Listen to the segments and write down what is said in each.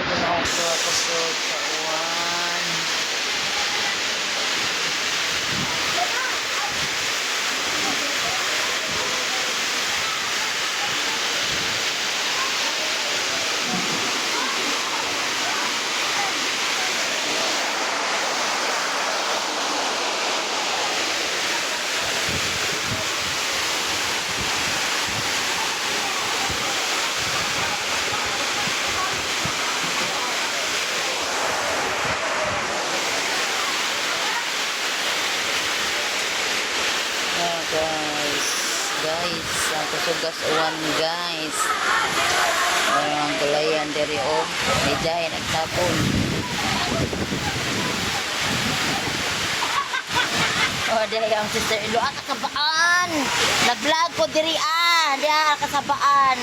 ginawa ko kusog sa uwan. Guys, ang kusugas uwan guys. Ang gulayan diri o medyahin nagtapon. Oh, dili ang sister ilo kasabaan. Nag-vlog ko diri dia kasabaan.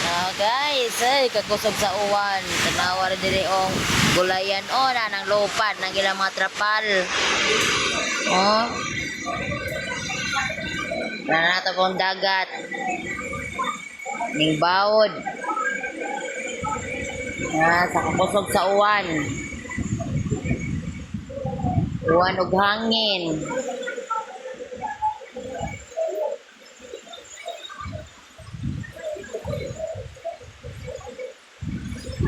Now guys, kakusog sa uwan. Tanawa diri ong gulayan nang lopan nang ilang mga trapal. Oh. Nanata pong dagat. Ning bawod. Sa kakusog sa uwan. Uwan ug hangin.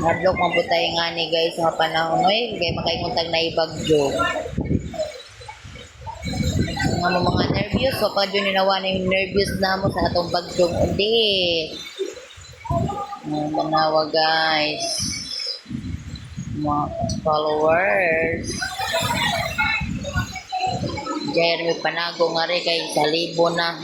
Hadlok man po tayo nga ni guys sa panahon kaya makainguntag na ibagyo. Mga nervyos, kapag yun ninawa na yung nervyos na mo sa atong bagsyong ulit. Manawa guys. Mga followers. Jeremy Panago nga rin kay sa libo na.